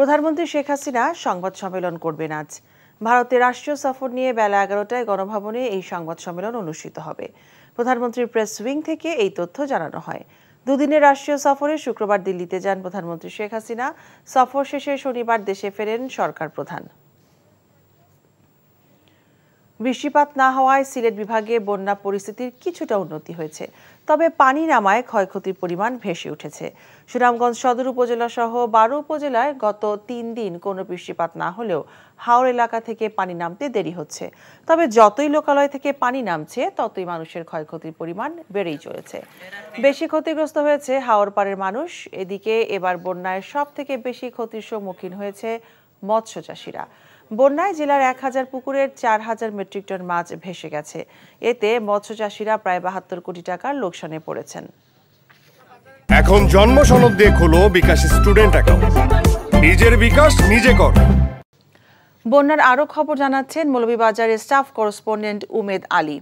প্রধানমন্ত্রী শেখ হাসিনা সংবাদ সম্মেলন করবেন আজ। ভারতের রাষ্ট্রীয় সফর নিয়ে বেলা 11টায় গণভবনে এই সংবাদ সম্মেলন অনুষ্ঠিত হবে। প্রধানমন্ত্রীর প্রেস উইং থেকে এই তথ্য জানানো হয়। দুদিনের রাষ্ট্রীয় সফরে শুক্রবার দিল্লিতে যান প্রধানমন্ত্রী শেখ হাসিনা। সফর শেষে শনিবার দেশে ফেরেন সরকার প্রধান। বৃষ্টিপাত না হওয়ায় সিলেট বিভাগে বন্যা পরিস্থিতির কিছুটা উন্নতি হয়েছে, তবে পানি নামায় ক্ষয়ক্ষতির পরিমাণ ভেসে উঠেছে। সুনামগঞ্জ সদর উপজেলা সহ 12 উপজেলায় গত 3 দিন কোনো বৃষ্টিপাত না হলেও হাওর এলাকা থেকে পানি নামতে দেরি হচ্ছে। তবে যতই লোকালয় থেকে পানি নামছে ততই মানুষের ক্ষয়ক্ষতির পরিমাণ বেড়েই চলেছে। বেশি ক্ষতিগ্রস্ত হয়েছে হাওর পাড়ের মানুষ। এদিকে এবার বন্যায় সব থেকে বেশি ক্ষতির সম্মুখীন হয়েছে মৎস্য চাষিরা। বন্যায় জেলার 1000 পুকুরের 4000 মেট্রিক টন মাছ ভেসে গেছে। এতে মৎস্য চাষিরা প্রায় 72 কোটি টাকার লোকসানে পড়েছেন। এখন জন্ম সনদ দিয়ে খোলো বিকাশ স্টুডেন্ট অ্যাকাউন্ট। নিজের বিকাশ নিজে কর। বন্যার আরো খবর জানাচ্ছেন মৌলভীবাজারের স্টাফ করেসপন্ডেন্ট উমেদ আলী।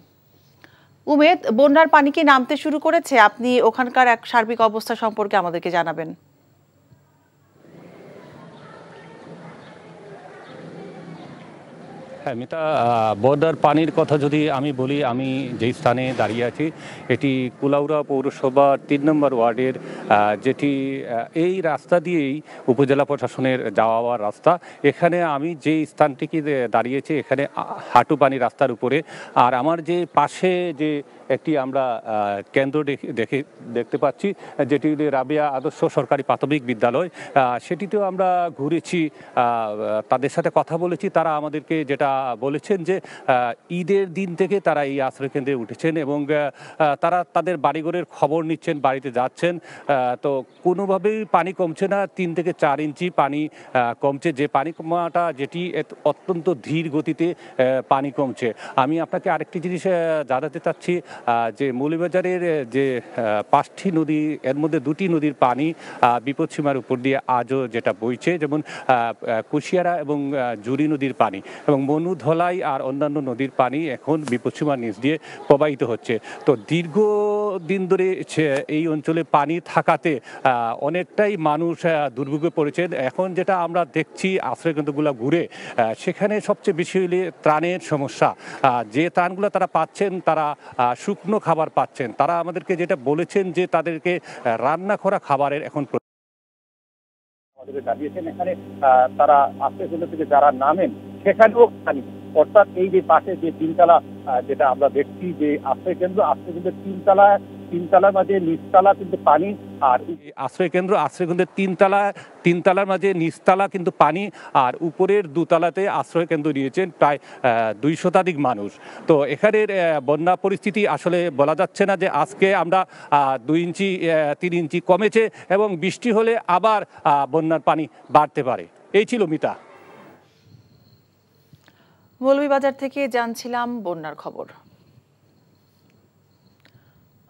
উমেদ, বন্যার পানি কি নামতে শুরু করেছে? আপনি ওখানকার এক সার্বিক অবস্থা সম্পর্কে আমাদেরকে জানাবেন। হ্যাঁ মিতা, বন্যার পানির কথা যদি আমি বলি, আমি যেই স্থানে দাঁড়িয়ে আছি এটি কুলাউড়া পৌরসভা 3 নম্বর ওয়ার্ডের যেটি এই রাস্তা দিয়েই উপজেলা প্রশাসনের যাওয়ার রাস্তা। এখানে আমি যেই স্থানটিকে দাঁড়িয়েছি এখানে হাঁটু পানি রাস্তার উপরে। আর আমার যে পাশে যে একটি আমরা কেন্দ্র দেখতে পাচ্ছি, যেটি রাবেয়া আদর্শ সরকারি প্রাথমিক বিদ্যালয়, সেটিতেও আমরা ঘুরেছি, তাদের সাথে কথা বলেছি। তারা আমাদেরকে যেটা বলেছেন যে ঈদের দিন থেকে তারা এই আশ্রয়কেন্দ্রে উঠেছেন এবং তারা তাদের বাড়িঘরের খবর নিচ্ছেন, বাড়িতে যাচ্ছেন। তো কোনোভাবেই পানি কমছে না, 3 থেকে 4 ইঞ্চি পানি কমছে। যে পানি কমাটা যেটি অত্যন্ত ধীর গতিতে পানি কমছে। আমি আপনাকে আরেকটি জিনিস জানাতে চাচ্ছি যে মৌলভীবাজারের যে 5টি নদী, এর মধ্যে 2টি নদীর পানি বিপদসীমার উপর দিয়ে আজও যেটা বইছে, যেমন কুশিয়ারা এবং জুরি নদীর পানি এবং মনুধলাই আর অন্যান্য নদীর পানি এখন বিপদসীমার নিচ দিয়ে প্রবাহিত হচ্ছে। তো দীর্ঘদিন ধরে এই অঞ্চলে পানি থাকাতে অনেকটাই মানুষ দুর্ভোগে পড়েছেন। এখন যেটা আমরা দেখছি আশ্রয়কেন্দ্রগুলো ঘুরে, সেখানে সবচেয়ে বেশি হলে ত্রাণের সমস্যা। যে ত্রাণগুলো তারা পাচ্ছেন, তারা শুকনো খাবার পাচ্ছেন। তারা আমাদেরকে যেটা বলেছেন যে তাদেরকে রান্না করা খাবারের এখন দাঁড়িয়েছেন। এখানে তারা আশ্রয়কেন্দ্র থেকে যারা নামেন সেখানেও পানি, অর্থাৎ এই যে পাশে যে 3তলা যেটা আমরা দেখছি যে আশ্রয়কেন্দ্রের 3তলার মাঝে নিচতলা কিন্তু পানি। আর আশ্রয়কেন্দ্রের 3তলার মাঝে নিচতলা কিন্তু পানি, আর উপরের 2তলাতে আশ্রয়কেন্দ্র নিয়েছেন প্রায় 2 শতাধিক মানুষ। তো এখানের বন্যা পরিস্থিতি আসলে বলা যাচ্ছে না যে আজকে আমরা 2 ইঞ্চি 3 ইঞ্চি কমেছে এবং বৃষ্টি হলে আবার বন্যার পানি বাড়তে পারে। এই ছিল মিতা। মৌলভীবাজার থেকে জানছিলাম বন্যার খবর।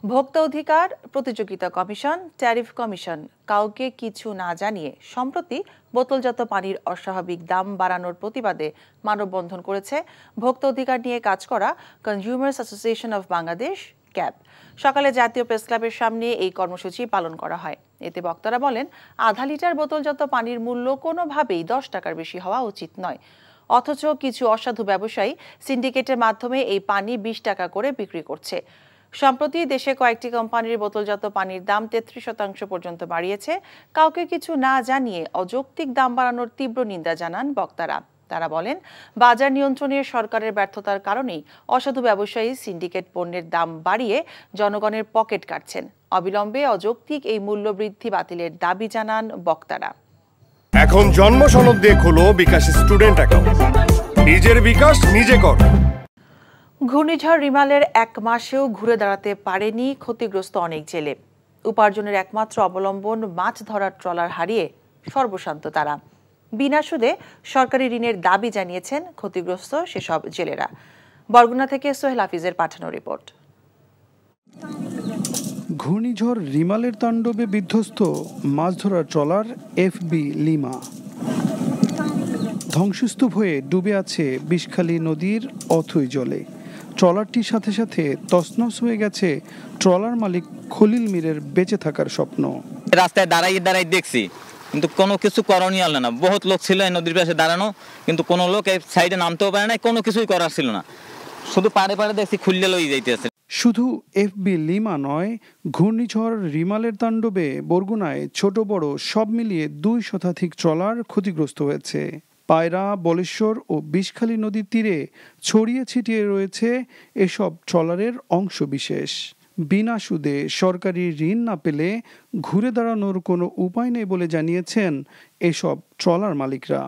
ভোক্তা অধিকার প্রতিযোগিতা কমিশন, ট্যারিফ কমিশন কাউকে কিছু না জানিয়ে সম্প্রতি বোতলজাত পানির অস্বাভাবিক দাম বাড়ানোর প্রতিবাদে মানববন্ধন করেছে ভোক্তা অধিকার নিয়ে কাজ করা consumers association of Bangladesh, cab. সকালে জাতীয় প্রেস ক্লাবের সামনে এই কর্মসূচি পালন করা হয়। এতে বক্তারা বলেন, আধা লিটার বোতলজাত পানির মূল্য কোনোভাবেই 10 টাকার বেশি হওয়া উচিত নয়। অথচ কিছু অসাধু ব্যবসায়ী সিন্ডিকেটের মাধ্যমে এই পানি 20 টাকা করে বিক্রি করছে। সম্প্রতি দেশে কয়েকটি কোম্পানির বোতলজাত পানির দাম 33% পর্যন্ত বাড়িয়েছে। কাউকে কিছু না জানিয়ে অযৌক্তিক দাম বাড়ানোর তীব্র নিন্দা জানান বক্তারা। তারা বলেন, বাজার নিয়ন্ত্রণের সরকারের ব্যর্থতার কারণেই অসাধু ব্যবসায়ী সিন্ডিকেট পণ্যের দাম বাড়িয়ে জনগণের পকেট কাটছেন। অবিলম্বে অযৌক্তিক এই মূল্য বৃদ্ধি বাতিলের দাবি জানান বক্তারা। এখন জন্ম সনদ দিয়ে খোলো বিকাশ স্টুডেন্ট অ্যাকাউন্ট। নিজের বিকাশ নিজে কর। ঘূর্ণিঝড় রিমালের 1 মাসেও ঘুরে দাঁড়াতে পারেনি ক্ষতিগ্রস্ত অনেক জেলে। উপার্জনের একমাত্র অবলম্বন মাছ ধরার ট্রলার হারিয়ে সর্বশান্ত তারা। বিনা সুদে সরকারি ঋণের দাবি জানিয়েছেন ক্ষতিগ্রস্ত সেসব জেলেরা। বরগুনা থেকে সোহেল হাফিজের পাঠানো রিপোর্ট। ঘূর্ণিঝড় রিমালের তাণ্ডবে বিধ্বস্ত মাছ ধরার ট্রলার এফবি লিমা। ধ্বংসস্তূপ হয়ে ডুবে আছে বিষখালী নদীর অথই জলে। ট্রলারটির সাথে সাথে তছনছ হয়ে গেছে ট্রলার মালিক খলিল মীরের বেঁচে থাকার স্বপ্ন। রাস্তায় দাঁড়াই দেখছি কিন্তু কোনো কিছু করণীয় হলো না। বহুত লোক ছিল এই নদীর পাশে দাঁড়ানো, কিন্তু কোনো লোক এই সাইডে নামতেও পারে না, কোনো কিছুই করার ছিল না। শুধু পাড়ে পাড়ে দেখছি খুললে লই যাইতেছে। শুধু এফবি লিমা নয়, ঘূর্ণিঝড় রিমালের তাণ্ডবে বরগুনায় ছোট বড় সব মিলিয়ে 2 শতাধিক ট্রলার ক্ষতিগ্রস্ত হয়েছে। পায়রা, বলেশ্বর ও বিষখালী নদীর তীরে ছড়িয়ে ছিটিয়ে রয়েছে এসব ট্রলারের অংশ বিশেষ। বিনা সুদে সরকারি ঋণ না পেলে ঘুরে দাঁড়ানোর কোনো উপায় নেই বলে জানিয়েছেন এসব ট্রলার মালিকরা।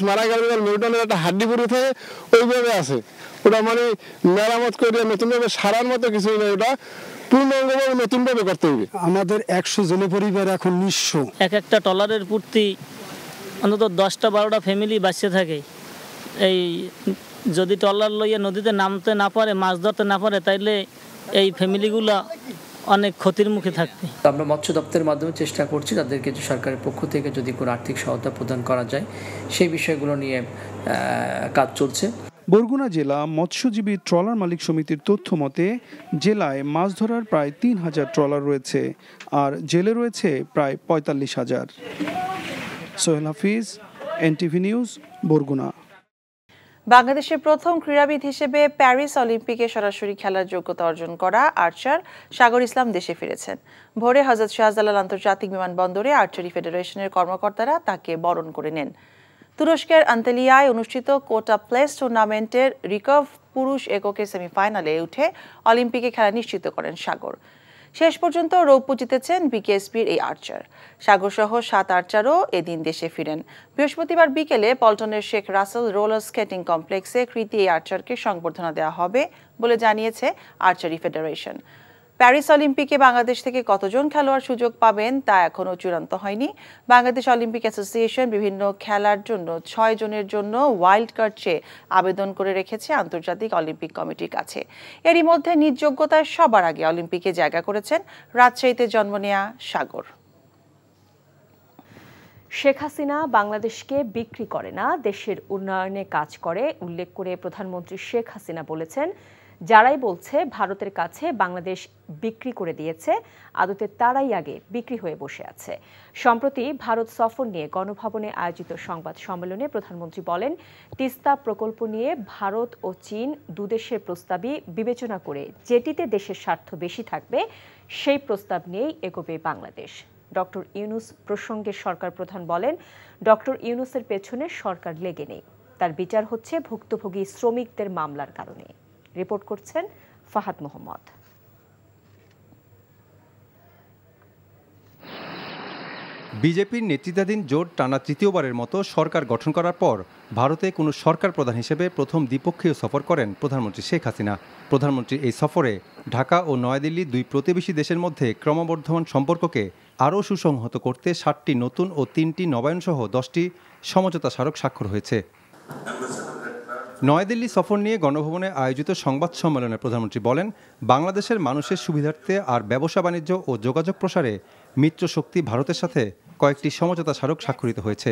মারা গেল, মেরুদণ্ডের একটা হাড্ডি পুরো থেকে ওইভাবে আছে, ওটা মানে মেরামত করে নতুনভাবে সারার মতো কিছু নেই, ওটা পূর্ণাঙ্গভাবে নতুনভাবে করতে হবে। আমাদের 100 জনের পরিবার এখন নিঃস্ব। একটা ট্রলারের পূর্তি অন্তত 10-12টা ফ্যামিলি বাঁচতে থাকে। এই যদি ট্রলার লইয়া নদীতে নামতে না পারে, মাছ ধরতে না পারে, তাইলে এই ফ্যামিলিগুলো অনেক ক্ষতির মুখে থাকবে। আমরা মৎস্য দপ্তরের মাধ্যমে চেষ্টা করছি তাদেরকে সরকারের পক্ষ থেকে যদি কোনো আর্থিক সহায়তা প্রদান করা যায় সেই বিষয়গুলো নিয়ে কাজ চলছে। বরগুনা জেলা মৎস্যজীবী ট্রলার মালিক সমিতির তথ্য মতে জেলায় মাছ ধরার প্রায় 3000 ট্রলার রয়েছে, আর জেলে রয়েছে প্রায় 45,000। সোহেল হাফিজ, এনটিভি নিউজ, বরগুনা। বাংলাদেশের প্রথম ক্রীড়াবিদ হিসেবে প্যারিস অলিম্পিকে সরাসরি খেলার যোগ্যতা অর্জন করা আর্চার সাগর ইসলাম দেশে ফিরেছেন। ভোরে হযরত শাহজালাল আন্তর্জাতিক বিমানবন্দরে আর্চারি ফেডারেশনের কর্মকর্তারা তাকে বরণ করে নেন। তুরস্কের আন্তালিয়ায় অনুষ্ঠিত কোটা প্লেস টুর্নামেন্টের রিকার্ভ পুরুষ এককের সেমিফাইনালে উঠে অলিম্পিকে খেলা নিশ্চিত করেন সাগর। শেষ পর্যন্ত রৌপ্য জিতেছেন বিকেএসপির এই আর্চার। সাগরসহ 7 আর্চারও এদিন দেশে ফিরেন। বৃহস্পতিবার বিকেলে পল্টনের শেখ রাসেল রোলার স্কেটিং কমপ্লেক্সে কৃতি এই আর্চারকে সংবর্ধনা দেওয়া হবে বলে জানিয়েছে আর্চারি ফেডারেশন। প্যারিস অলিম্পিকে বাংলাদেশ থেকে কতজন খেলোয়াড় সুযোগ পাবেন তা এখনও চূড়ান্ত হয়নি। বাংলাদেশ অলিম্পিক অ্যাসোসিয়েশন বিভিন্ন খেলার জন্য 6 জনের জন্য ওয়াইল্ড কার্ড চেয়ে আবেদন করে রেখেছে আন্তর্জাতিক অলিম্পিক কমিটির কাছে। এরই মধ্যে নিজ যোগ্যতায় সবার আগে অলিম্পিকে জায়গা করেছেন রাজশাহীতে জন্ম নেয়া সাগর। শেখ হাসিনা বাংলাদেশকে বিক্রি করে না, দেশের উন্নয়নে কাজ করে উল্লেখ করে প্রধানমন্ত্রী শেখ হাসিনা বলেছেন, যারাই বলছে ভারতের কাছে বাংলাদেশ বিক্রি করে দিয়েছে, আদতে তারাই আগে বিক্রি হয়ে বসে আছে। সম্প্রতি ভারত সফর নিয়ে গণভবনে আয়োজিত সংবাদ সম্মেলনে প্রধানমন্ত্রী বলেন, তিস্তা প্রকল্প নিয়ে ভারত ও চীন দুদেশের প্রস্তাবই বিবেচনা করে যেটিতে দেশের স্বার্থ বেশি থাকবে সেই প্রস্তাব নিয়েই এগোবে বাংলাদেশ। ডক্টর ইউনূস প্রসঙ্গে সরকার প্রধান বলেন, ডক্টর ইউনূসের পেছনে সরকার লেগে নেই, তার বিচার হচ্ছে ভুক্তভোগী শ্রমিকদের মামলার কারণে। রিপোর্ট করছেন ফাহাদ মোহাম্মদ। বিজেপির নেতৃত্বাধীন জোট টানা তৃতীয়বারের মতো সরকার গঠন করার পর ভারতে কোনো সরকার প্রধান হিসেবে প্রথম দ্বিপক্ষীয় সফর করেন প্রধানমন্ত্রী শেখ হাসিনা। প্রধানমন্ত্রী এই সফরে ঢাকা ও নয়াদিল্লি 2 প্রতিবেশী দেশের মধ্যে ক্রমবর্ধমান সম্পর্ককে আরও সুসংহত করতে 7টি নতুন ও 3টি নবায়নসহ 10টি সমঝোতা স্মারক স্বাক্ষর হয়েছে। নয়াদিল্লি সফর নিয়ে গণভবনে আয়োজিত সংবাদ সম্মেলনে প্রধানমন্ত্রী বলেন, বাংলাদেশের মানুষের সুবিধার্থে আর ব্যবসা বাণিজ্য ও যোগাযোগ প্রসারে মিত্রশক্তি ভারতের সাথে কয়েকটি সমঝোতা স্মারক স্বাক্ষরিত হয়েছে।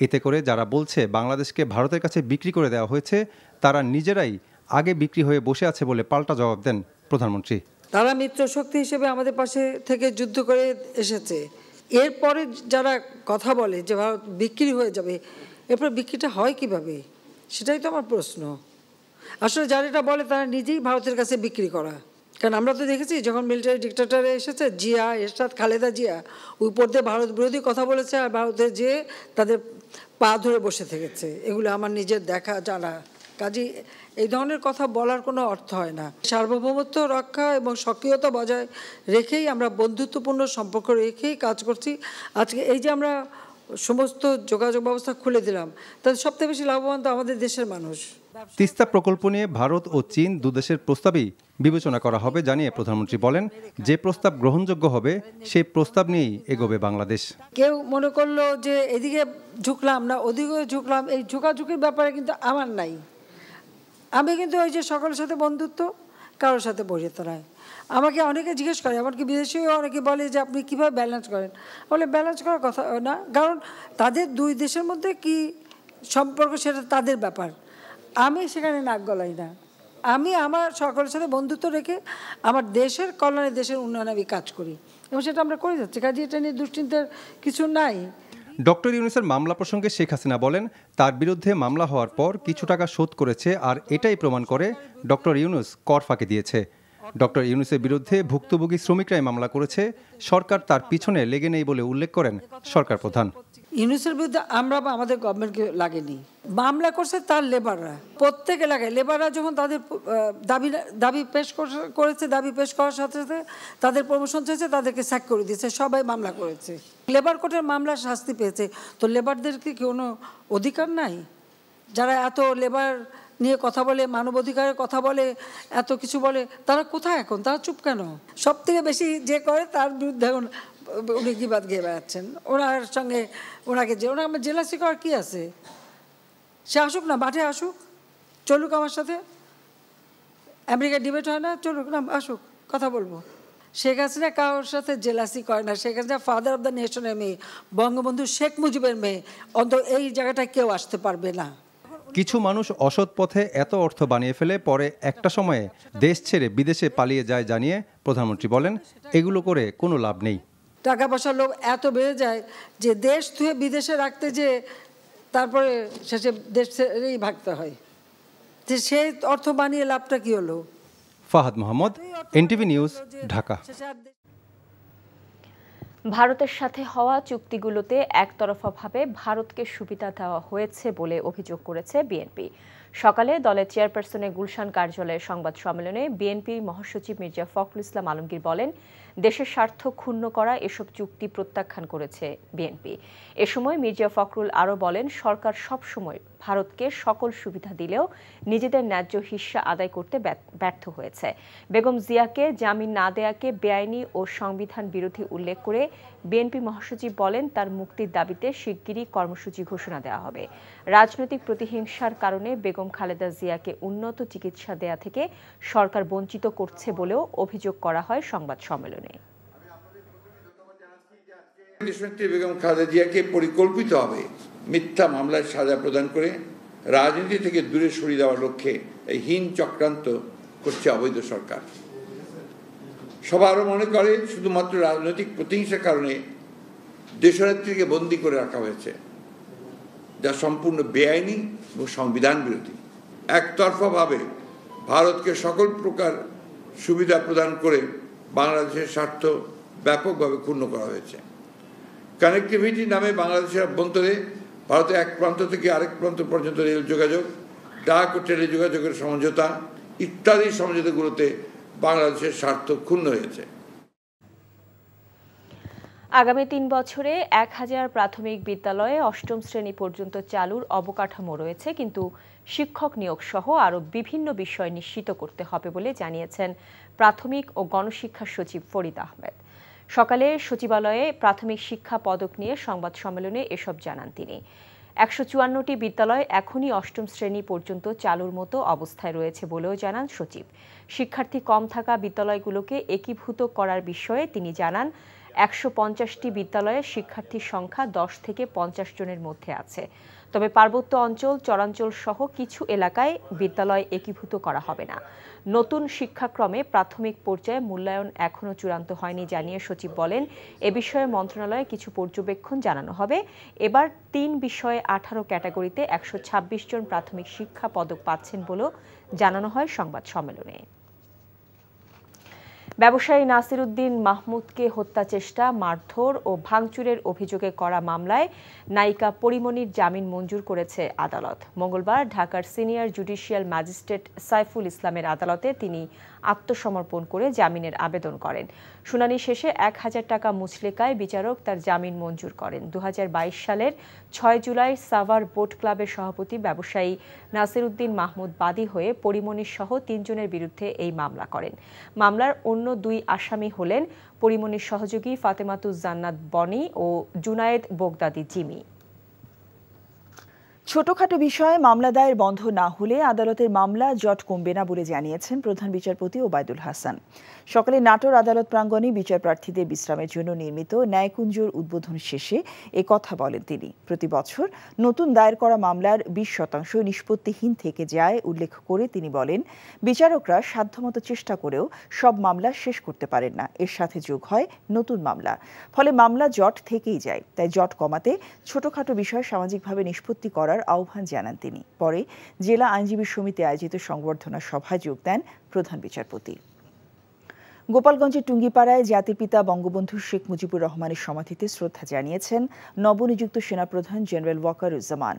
এতে করে যারা বলছে বাংলাদেশকে ভারতের কাছে বিক্রি করে দেওয়া হয়েছে, তারা নিজেরাই আগে বিক্রি হয়ে বসে আছে বলে পাল্টা জবাব দেন প্রধানমন্ত্রী। তারা মিত্রশক্তি হিসেবে আমাদের পাশে থেকে যুদ্ধ করে এসেছে। এরপরে যারা কথা বলে যে ভারত বিক্রি হয়ে যাবে, এরপর বিক্রিটা হয় কিভাবে, সেটাই তো আমার প্রশ্ন। আসলে যারা এটা বলে তারা নিজেই ভারতের কাছে বিক্রি করা। কারণ আমরা তো দেখেছি যখন মিলিটারি ডিক্টেটরে এসেছে, জিয়া, এরশাদ, খালেদা জিয়া উপর দিয়ে ভারত বিরোধী কথা বলেছে আর ভারতে যেয়ে তাদের পা ধরে বসে থেকেছে। এগুলো আমার নিজের দেখা জানা। কাজেই এই ধরনের কথা বলার কোনো অর্থ হয় না। সার্বভৌমত্ব রক্ষা এবং সক্রিয়তা বজায় রেখেই আমরা বন্ধুত্বপূর্ণ সম্পর্ক রেখেই কাজ করছি। আজকে এই যে আমরা সমস্ত যোগাযোগ ব্যবস্থা খুলে দিলাম, তাদের সবথেকে বেশি লাভবান তো আমাদের দেশের মানুষ। তিস্তা প্রকল্প নিয়ে ভারত ও চীন দুদেশের প্রস্তাবই বিবেচনা করা হবে জানিয়ে প্রধানমন্ত্রী বলেন, যে প্রস্তাব গ্রহণযোগ্য হবে সেই প্রস্তাব নিয়েই এগোবে বাংলাদেশ। কেউ মনে করলো যে এদিকে ঝুঁকলাম না ওদিকে ঝুঁকলাম, এই ঝুঁকাঝুঁকির ব্যাপারে কিন্তু আমার নাই। আমি কিন্তু ওই যে সকলের সাথে বন্ধুত্ব, কারোর সাথে বৈরিতা নয়। আমাকে অনেকে জিজ্ঞেস করে, এমনকি বিদেশিও অনেকে বলে যে আপনি কীভাবে ব্যালেন্স করেন। বলে ব্যালেন্স করার কথা না, কারণ তাদের 2 দেশের মধ্যে কি সম্পর্ক সেটা তাদের ব্যাপার। আমি সেখানে নাক গলাই না। আমি আমার সকলের সাথে বন্ধুত্ব রেখে আমার দেশের কল্যাণে, দেশের উন্নয়নে আমি কাজ করি এবং সেটা আমরা করে যাচ্ছি। কাজে এটা নিয়ে দুশ্চিন্তার কিছু নাই। ডক্টর ইউনূসের মামলা প্রসঙ্গে শেখ হাসিনা বলেন, তার বিরুদ্ধে মামলা হওয়ার পর কিছু টাকা শোধ করেছে, আর এটাই প্রমাণ করে ডক্টর ইউনূস কর ফাঁকি দিয়েছে। ডক্টর ইউনূসের বিরুদ্ধে ভুক্তভোগী শ্রমিকরাই মামলা করেছে, সরকার তার পিছনে লেগে নেই বলে উল্লেখ করেন সরকার প্রধান। ইউনূসের বিরুদ্ধে আমরা বা আমাদের গভর্নমেন্টকে লাগেনি, মামলা করছে তার লেবাররা, প্রত্যেকে লাগে। লেবাররা যখন তাদের দাবি পেশ করেছে, দাবি পেশ করার সাথে সাথে তাদের প্রমোশন চেয়েছে, তাদেরকে স্যাক করে দিয়েছে, সবাই মামলা করেছে। লেবার কোর্টের মামলা শাস্তি পেয়েছে, তো লেবারদের কি কোনো অধিকার নাই? যারা এত লেবার নিয়ে কথা বলে, মানবাধিকারের কথা বলে, এত কিছু বলে, তারা কোথায় এখন? তারা চুপ কেন? সব থেকে বেশি যে করে তার বিরুদ্ধে এখন উনি গিবাদ গিয়ে বেড়াচ্ছেন। ওনার সঙ্গে ওনাকে জেলাসি করার কী আছে? সে আসুক না, মাঠে আসুক, চলুক আমার সাথে। আমেরিকায় ডিবেট হয় না, চলুক না, আসুক, কথা বলবো। শেখ হাসিনা কারোর সাথে জেলাসি করে না। Sheikh Hasina father of the নেশনের মেয়ে, বঙ্গবন্ধু শেখ মুজিবের মেয়ে। অন্তত এই জায়গাটায় কেউ আসতে পারবে না। কিছু মানুষ অসৎ পথে এত অর্থ বানিয়ে ফেলে, পরে একটা সময়ে দেশ ছেড়ে বিদেশে পালিয়ে যায় জানিয়ে প্রধানমন্ত্রী বলেন, এগুলো করে কোনো লাভ নেই। টাকা পয়সার লোভ এত বেড়ে যায় যে দেশ থুয়ে বিদেশে রাখতে যে তারপরে শেষে দেশ ছেড়েই ভাগতে হয়। যে সেই অর্থ বানিয়ে লাভটা কি হলো? Fahad Mohammad, NTV news, Dhaka. ভারতের সাথে হওয়া চুক্তিগুলোতে একতরফাভাবে ভারতকে সুবিধা দেওয়া হয়েছে বলে অভিযোগ করেছে বিএনপি। সকালে দলের চেয়ারপারসনের গুলশান কার্যালয়ে সংবাদ সম্মেলনে বিএনপি মহাসচিব মির্জা ফখরুল ইসলাম আলমগীর বলেন, দেশের স্বার্থ ক্ষুণ্ণ করা এসব চুক্তি প্রত্যাখ্যান করেছে বিএনপি। এ সময় মির্জা ফখরুল আরও বলেন, সরকার সবসময় ভারতকে সকল সুবিধা দিলেও নিজেদের ন্যায্য হিস্সা আদায় করতে ব্যর্থ হয়েছে। বেগম জিয়াকে জামিন না দেয়াকে বেআইনি ও সংবিধান বিরোধী উল্লেখ করে বিএনপি মহাসচিব বলেন, তার মুক্তির দাবিতে শিগগিরই কর্মসূচি ঘোষণা দেওয়া হবে। রাজনৈতিক প্রতিহিংসার কারণে বেগম খালেদা জিয়াকে উন্নত চিকিৎসা দেয়া থেকে সরকার বঞ্চিত করছে বলেও অভিযোগ করা হয় সংবাদ সম্মেলনে। দেশনেত্রী বেগম খালেদা জিয়াকে পরিকল্পিতভাবে মিথ্যা মামলায় সাজা প্রদান করে রাজনীতি থেকে দূরে সরিয়ে দেওয়ার লক্ষ্যে এই হীন চক্রান্ত করছে অবৈধ সরকার। সবাই আরও মনে করে শুধুমাত্র রাজনৈতিক প্রতিহিংসার কারণে দেশনেত্রীকে বন্দী করে রাখা হয়েছে, যা সম্পূর্ণ বেআইনি এবং সংবিধান বিরোধী। একতরফাভাবে ভারতকে সকল প্রকার সুবিধা প্রদান করে বাংলাদেশের স্বার্থ ব্যাপকভাবে ক্ষুণ্ণ করা হয়েছে। কানেক্টিভিটি নামে বাংলাদেশের অভ্যন্তরে ভারতের এক প্রান্ত থেকে আরেক প্রান্ত পর্যন্ত রেল যোগাযোগ, ডাক ও টেলি যোগাযোগের সমঝোতা ইত্যাদি সমঝোতাগুলোতে বাংলাদেশের স্বার্থ ক্ষুণ্ণ হয়েছে। আগামী ৩ বছরে ১,০০০ প্রাথমিক বিদ্যালয়ে ৮ম শ্রেণী পর্যন্ত চালুর অবকাঠামো রয়েছে, কিন্তু শিক্ষক নিয়োগ সহ আরও বিভিন্ন বিষয় নিশ্চিত করতে হবে বলে জানিয়েছেন প্রাথমিক ও গণশিক্ষা সচিব ফরিদ আহমেদ। সকালে সচিবালয়ে প্রাথমিক শিক্ষা পদক নিয়ে সংবাদ সম্মেলনে এসব জানান তিনি। ১৫৪টি বিদ্যালয় এখনই ৮ম শ্রেণী পর্যন্ত চালুর মতো অবস্থায় রয়েছে বলেও জানান সচিব। শিক্ষার্থী কম থাকা বিদ্যালয়গুলোকে একীভূত করার বিষয়ে তিনি জানান, ১৫০টি বিদ্যালয়ে শিক্ষার্থীর সংখ্যা ১০ থেকে ৫০ জনের মধ্যে আছে। তবে পার্বত্য অঞ্চল, চরাঞ্চল সহ কিছু এলাকায় বিদ্যালয় একীভূত করা হবে না। নতুন শিক্ষাক্রমে প্রাথমিক পর্যায়ে মূল্যায়ন এখনও চূড়ান্ত হয়নি জানিয়ে সচিব বলেন, এ বিষয়ে মন্ত্রণালয়ে কিছু পর্যবেক্ষণ জানানো হবে। এবার ৩ বিষয়ে ১৮ ক্যাটাগরিতে ১২৬ জন প্রাথমিক শিক্ষা পদক পাচ্ছেন বলেও জানানো হয় সংবাদ সম্মেলনে। ব্যবসায়ী নাসির উদ্দিন মাহমুদকে হত্যা চেষ্টা, মারধর ও ভাঙচুরের অভিযোগে করা মামলায় নায়িকা পরিমণির জামিন মঞ্জুর করেছে আদালত। মঙ্গলবার ঢাকার সিনিয়র জুডিশিয়াল ম্যাজিস্ট্রেট সাইফুল ইসলামের আদালতে তিনি আত্মসমর্পণ করে জামিনের আবেদন করেন। শুনানি শেষে ১,০০০ টাকা মুচলেকায় বিচারক তার জামিন মঞ্জুর করেন। ২০২২ সালের ৬ জুলাই সাভার বোট ক্লাবের সভাপতি ব্যবসায়ী নাসির উদ্দিন মাহমুদ বাদী হয়ে পরিমণির সহ ৩ জনের বিরুদ্ধে এই মামলা করেন। মামলার অন্য ২ আসামি হলেন পরিমণির সহযোগী ফাতেমাতুজ জান্নাত বনি ও জুনায়েদ বোগদাদি জিমি। ছোটখাটো বিষয়ে মামলা দায়ের বন্ধ না হলে আদালতের মামলা জট কমবে না বলে জানিয়েছেন প্রধান বিচারপতি ওবায়দুল হাসান। সকালে নাটোর আদালত প্রাঙ্গণে বিচার প্রার্থীদের বিশ্রামের জন্য নির্মিত ন্যায়কুঞ্জর উদ্বোধন শেষে কথা বলেন তিনি। প্রতি বছর নতুন দায়ের করা মামলার 20% নিষ্পত্তিহীন থেকে যায় উল্লেখ করে তিনি বলেন, বিচারকরা সাধ্যমতো চেষ্টা করেও সব মামলা শেষ করতে পারেন না। এর সাথে যোগ হয় নতুন মামলা, ফলে মামলা জট থেকেই যায়। তাই জট কমাতে ছোটখাটো বিষয় সামাজিকভাবে নিষ্পত্তি করার আহ্বান জানান তিনি। পরে জেলা আইনজীবী সমিতি আয়োজিত সংবর্ধনা সভায় যোগ দেন প্রধান বিচারপতি। গোপালগঞ্জের টুঙ্গিপাড়ায় জাতির পিতা বঙ্গবন্ধু শেখ মুজিবুর রহমানের সমাধিতে শ্রদ্ধা জানিয়েছেন নবনিযুক্ত সেনাপ্রধান জেনারেল ওয়াকারুজ্জামান।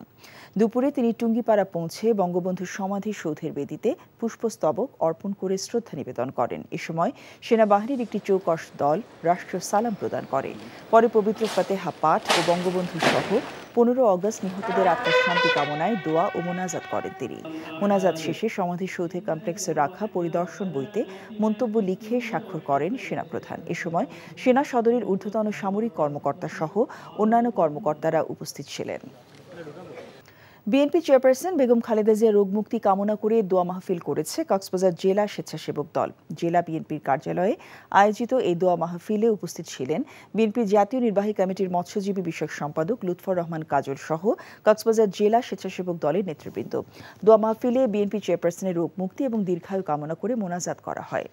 দুপুরে তিনি টুঙ্গিপাড়া পৌঁছে বঙ্গবন্ধুর সমাধি সৌধের বেদিতে পুষ্পস্তবক অর্পণ করে শ্রদ্ধা নিবেদন করেন। এ সময় সেনাবাহিনীর একটি চৌকস দল রাষ্ট্রীয় সালাম প্রদান করে। পরে পবিত্র ফাতেহা পাঠ ও বঙ্গবন্ধু সহ 15 অগস্ট নিহতদের আত্মার শান্তি কামনায় দোয়া ও মোনাজাত করেন তিনি। মোনাজাত শেষে সমাধিসৌধে কমপ্লেক্সে রাখা পরিদর্শন বইতে মন্তব্য লিখে স্বাক্ষর করেন সেনাপ্রধান। এ সময় সেনা সদরের ঊর্ধ্বতন সামরিক কর্মকর্তা সহ অন্যান্য কর্মকর্তারা উপস্থিত ছিলেন। বিএনপি চেয়ারপারসন বেগম খালেদা জিয়া রোগ মুক্তি কামনা করে দোয়া মাহফিল করেছে কক্সবাজার জেলা স্বেচ্ছাসেবক দল। জেলা বিএনপির কার্যালয়ে আয়োজিত এই দোয়া মাহফিলে উপস্থিত ছিলেন বিএনপির জাতীয় নির্বাহী কমিটির মৎস্যজীবী বিষয়ক সম্পাদক লুৎফর রহমান কাজল সহ কক্সবাজার জেলা স্বেচ্ছাসেবক দলের নেতৃবৃন্দ। দোয়া মাহফিলে বিএনপি চেয়ারপারসনের রোগ মুক্তি এবং দীর্ঘায়ু কামনা করে মোনাজাত করা হয়।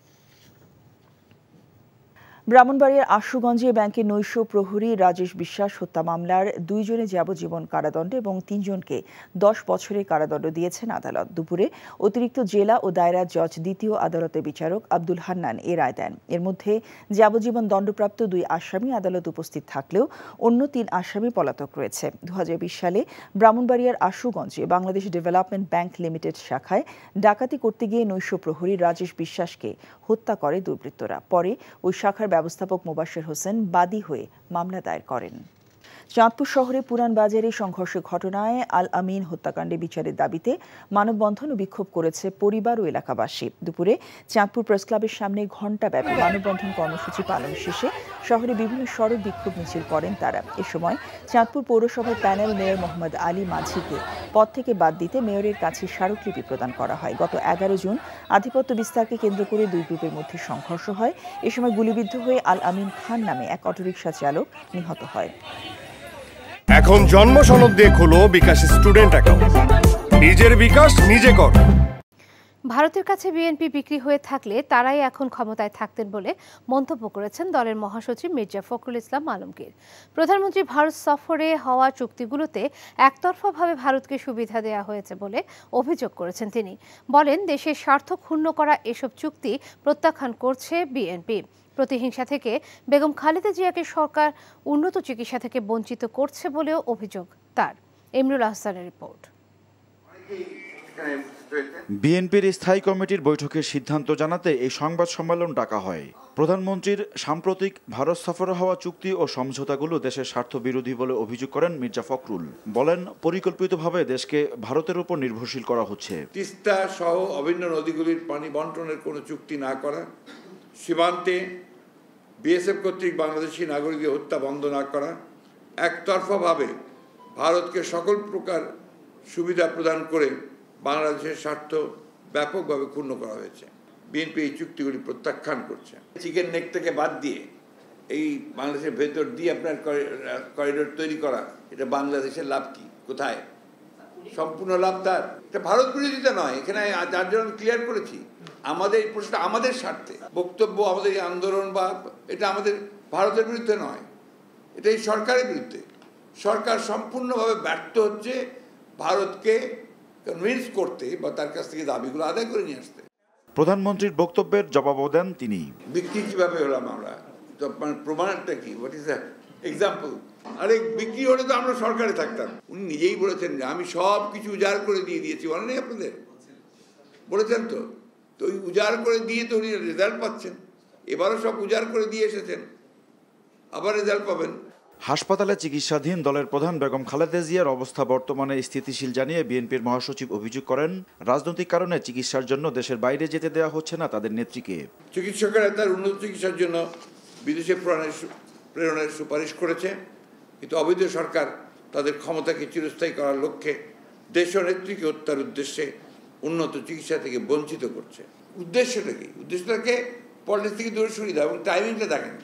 ব্রাহ্মণবাড়িয়ার আশুগঞ্জে ব্যাংকের নৈশ প্রহরী রাজেশ বিশ্বাস হত্যা মামলার 2 জনে যাবজ্জীবন কারাদণ্ড এবং 3 জনকে 10 বছরের কারাদণ্ড দিয়েছেন আদালত। দুপুরে অতিরিক্ত জেলা ও দায়রা জজ দ্বিতীয় আদালতের বিচারক আব্দুল হান্নান এ রায় দেন। এর মধ্যে যাবজ্জীবন দণ্ডপ্রাপ্ত 2 আসামি আদালত উপস্থিত থাকলেও অন্য 3 আসামি পলাতক রয়েছে। 2020 সালে ব্রাহ্মণবাড়িয়ার আশুগঞ্জে বাংলাদেশ ডেভেলপমেন্ট ব্যাংক লিমিটেড শাখায় ডাকাতি করতে গিয়ে নৈশ প্রহরী রাজেশ বিশ্বাসকে হত্যা করে দুর্বৃত্তরা। পরে ওই শাখার ব্যবস্থাপক মোবাশ্বের হোসেন বাদী হয়ে মামলা দায়ের করেন। চাঁদপুর শহরে পুরান বাজারে সংঘর্ষের ঘটনায় আল আমিন হত্যাকাণ্ডে বিচারের দাবিতে মানববন্ধন ও বিক্ষোভ করেছে পরিবার ও এলাকাবাসী। দুপুরে চাঁদপুর প্রেস ক্লাবের সামনে ঘণ্টাব্যাপী মানববন্ধন কর্মসূচি পালন শেষে শহরে বিভিন্ন সড়ক বিক্ষোভ মিছিল করেন তারা। এ সময় চাঁদপুর পৌরসভার প্যানেল মেয়র মোহাম্মদ আলী মাঝিকে পদ থেকে বাদ দিতে মেয়রের কাছে স্মারকলিপি প্রদান করা হয়। গত 11 জুন আধিপত্য বিস্তারকে কেন্দ্র করে 2 গ্রুপের মধ্যে সংঘর্ষ হয়। এ সময় গুলিবিদ্ধ হয়ে আল আমিন খান নামে এক অটোরিকশা চালক নিহত হয়। এখন জন্ম সনদ দিয়ে খোলো বিকাশ স্টুডেন্ট অ্যাকাউন্ট। নিজের বিকাশ নিজে কর। ভারতের কাছে বিএনপি বিক্রি হয়ে থাকলে তারাই এখন ক্ষমতায় থাকতেন বলে মন্তব্য করেছেন দলের মহাসচিব মির্জা ফখরুল ইসলাম আলমগীর। প্রধানমন্ত্রী ভারত সফরে হওয়া চুক্তিগুলোতে একতরফাভাবে ভারতকে সুবিধা দেওয়া হয়েছে বলে অভিযোগ করেছেন তিনি। বলেন, দেশের স্বার্থ ক্ষুণ্ণ করা এসব চুক্তি প্রত্যাখ্যান করছে বিএনপি। প্রতিহিংসা থেকে বেগম খালেদা জিয়াকে সরকার উন্নত চিকিৎসা থেকে বঞ্চিত করছে বলেও অভিযোগ তার। ইমরুল আহসানের রিপোর্ট। বিএনপির স্থায়ী কমিটির বৈঠকের সিদ্ধান্ত জানাতে এই সংবাদ সম্মেলন ডাকা হয়। প্রধানমন্ত্রীর সাম্প্রতিক ভারত সফরে হওয়া চুক্তি ও সমঝোতাগুলো দেশের স্বার্থ বিরোধী বলে অভিযোগ করেন মির্জা ফখরুল। বলেন, পরিকল্পিতভাবে দেশকে ভারতের উপর নির্ভরশীল করা হচ্ছে। তিস্তা সহ অভিন্ন নদীগুলির পানি বন্টনের কোনো চুক্তি না করা, সীমান্তে বিএসএফ কর্তৃক বাংলাদেশি নাগরিকদের হত্যা বন্ধ না করা, একতরফাভাবে ভারতকে সকল প্রকার সুবিধা প্রদান করে বাংলাদেশের স্বার্থ ব্যাপকভাবে ক্ষুণ্ণ করা হয়েছে। বিএনপি এই চুক্তিগুলি প্রত্যাখ্যান করছে। চিকেন নেক থেকে বাদ দিয়ে এই বাংলাদেশের ভেতর দিয়ে আপনার করিডোর তৈরি করা, এটা বাংলাদেশের লাভ কি? কোথায়? সম্পূর্ণ লাভ তার। এটা ভারত বিরোধিতা নয়। এখানে যার জন্য আমি ক্লিয়ার করেছি, আমাদের এই প্রশ্নটা আমাদের স্বার্থে বক্তব্য, আমাদের এই আন্দোলন বা এটা আমাদের ভারতের বিরুদ্ধে নয়, এটা এই সরকারের বিরুদ্ধে। সরকার সম্পূর্ণভাবে ব্যর্থ হচ্ছে ভারতকে কনভিন্স করতে বা তার কাছ থেকে দাবিগুলো আদায় করে নিয়ে আসতে। প্রধানমন্ত্রীর বক্তব্যের জবাবও দেন তিনি। বিক্রি কিভাবে হলাম আমরা? তো প্রমাণটা কি? What is the example? আরে বিক্রি হলে তো আমরা সরকারে থাকতাম। উনি নিজেই বলেছেন যে আমি সব কিছু উজাড় করে দিয়ে দিয়েছি। বলেন নাই আপনাদের? বলেছেন তো। তো ওই উজাড় করে দিয়ে তো উনি রেজাল্ট পাচ্ছেন। এবারও সব উজাড় করে দিয়ে এসেছেন, আবার রেজাল্ট পাবেন। হাসপাতালে চিকিৎসাধীন দলের প্রধান বেগম খালেদা জিয়ার অবস্থা বর্তমানে স্থিতিশীল জানিয়ে বিএনপির মহাসচিব অভিযোগ করেন, রাজনৈতিক কারণে চিকিৎসার জন্য দেশের বাইরে যেতে দেওয়া হচ্ছে না তাদের নেত্রীকে। চিকিৎসকেরা তার উন্নত চিকিৎসার জন্য বিদেশে প্রেরণের সুপারিশ করেছে, কিন্তু অবৈধ সরকার তাদের ক্ষমতাকে চিরস্থায়ী করার লক্ষ্যে দেশনেত্রীকে হত্যার উদ্দেশ্যে উন্নত চিকিৎসা থেকে বঞ্চিত করছে। উদ্দেশ্যটা কি? উদ্দেশ্যটাকে পলিটিক্স থেকে দূরে সরিয়ে দেওয়া। এবং টাইমিংটা দেখেন,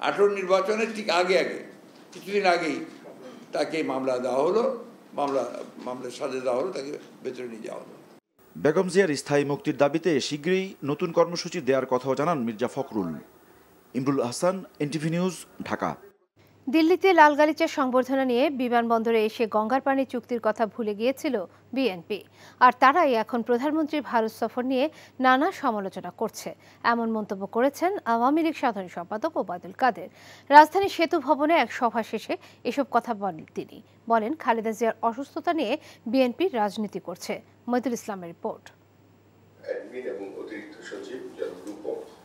18 নির্বাচনের ঠিক আগে কিছুদিন আগেই তাকে মামলা দেওয়া হলো, মামলার সাজা দেওয়া হলো, তাকে ভেতরে নিয়ে যাওয়া হলো। বেগম জিয়ার স্থায়ী মুক্তির দাবিতে শীঘ্রই নতুন কর্মসূচি দেওয়ার কথাও জানান মির্জা ফখরুল। Imrul Ahsan, NTV news, Dhaka. দিল্লিতে লাল গালিচার সংবর্ধনা নিয়ে বিমানবন্দরে এসে গঙ্গার পানি চুক্তির কথা ভুলে গিয়েছিল বিএনপি, আর তারাই এখন প্রধানমন্ত্রীর ভারত সফর নিয়ে নানা সমালোচনা করছে, এমন মন্তব্য করেছেন আওয়ামী লীগ সাধারণ সম্পাদক ওবায়দুল কাদের। রাজধানী সেতু ভবনে এক সভা শেষে এসব কথা বলেন তিনি। বলেন, খালেদা জিয়ার অসুস্থতা নিয়ে বিএনপি রাজনীতি করছে। মইদুল ইসলামের রিপোর্ট।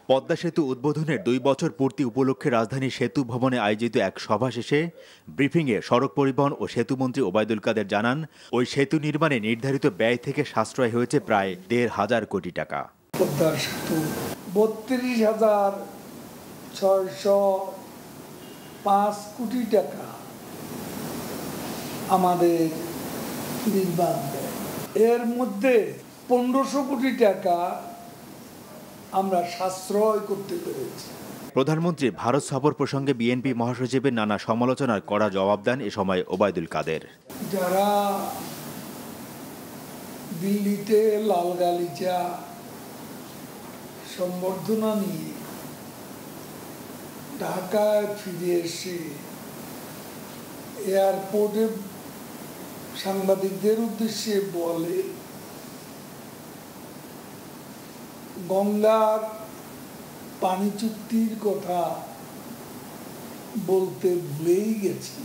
পদ্মা সেতু উদ্বোধনের 2 বছর পূর্তি উপলক্ষে রাজধানীর সেতু ভবনে আয়োজিত এক সভা শেষে ব্রিফিংয়ে সড়ক পরিবহন ও সেতুমন্ত্রী ওবায়দুল কাদের জানান, ওই সেতু নির্মাণে নির্ধারিত ব্যয় থেকে সাশ্রয় হয়েছে প্রায় 1,500 কোটি টাকা। পদ্মার সেতু 32,605 কোটি টাকা আমাদের নির্মাণ ব্যয়। এর মধ্যে 1500 কোটি টাকা আমরা সাশ্রয় করতে পেরেছি। প্রধানমন্ত্রীর ভারত সফর প্রসঙ্গে বিএনপি মহাসচিবের নানা সমালোচনার কড়া জবাব দেন এ সময় ওবায়দুল কাদের। যারা দিল্লিতে লাল গালিচা সংবর্ধনা নিয়ে ঢাকায় ফিরে এসে এয়ারপোর্টে সাংবাদিকদের উদ্দেশ্যে বলে গঙ্গার পানি চুক্তির কথা বলতে ভুলেই গেছি,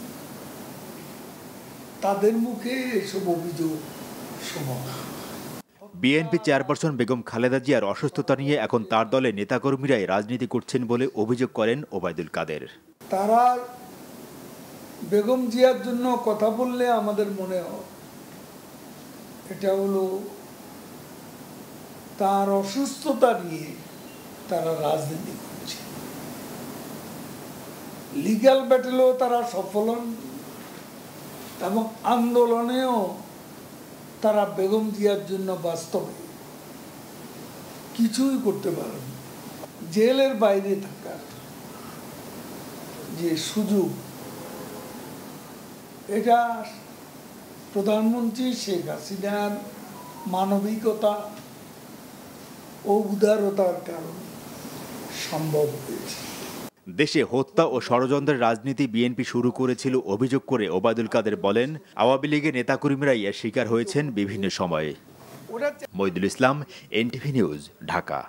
তাদের মুখে এসব অভিযোগ শোনা। বিএনপি চেয়ারপারসন বেগম খালেদা জিয়ার অসুস্থতা নিয়ে এখন তার দলের নেতাকর্মীরাই রাজনীতি করছেন বলে অভিযোগ করেন ওবায়দুল কাদের। তারা বেগম জিয়ার জন্য কথা বললে আমাদের মনে হয় এটা হলো তার অসুস্থতা নিয়ে তারা রাজনীতি করছে। লিগ্যাল ব্যাটেলেও তারা সফল হন এবং আন্দোলনেও তারা বেগম জিয়ার জন্য বাস্তবে কিছুই করতে পারেন। জেলের বাইরে থাকার যে সুযোগ, এটা প্রধানমন্ত্রী শেখ হাসিনার মানবিকতা ও উদারতার কারণে সম্ভব হয়েছে। দেশে হত্যা ও ষড়যন্ত্রের রাজনীতি বিএনপি শুরু করেছিল অভিযোগ করে ওবায়দুল কাদের বলেন, আওয়ামী লীগের নেতাকর্মীরাই এর শিকার হয়েছেন বিভিন্ন সময়ে। মইদুল ইসলাম, এনটিভি নিউজ, ঢাকা।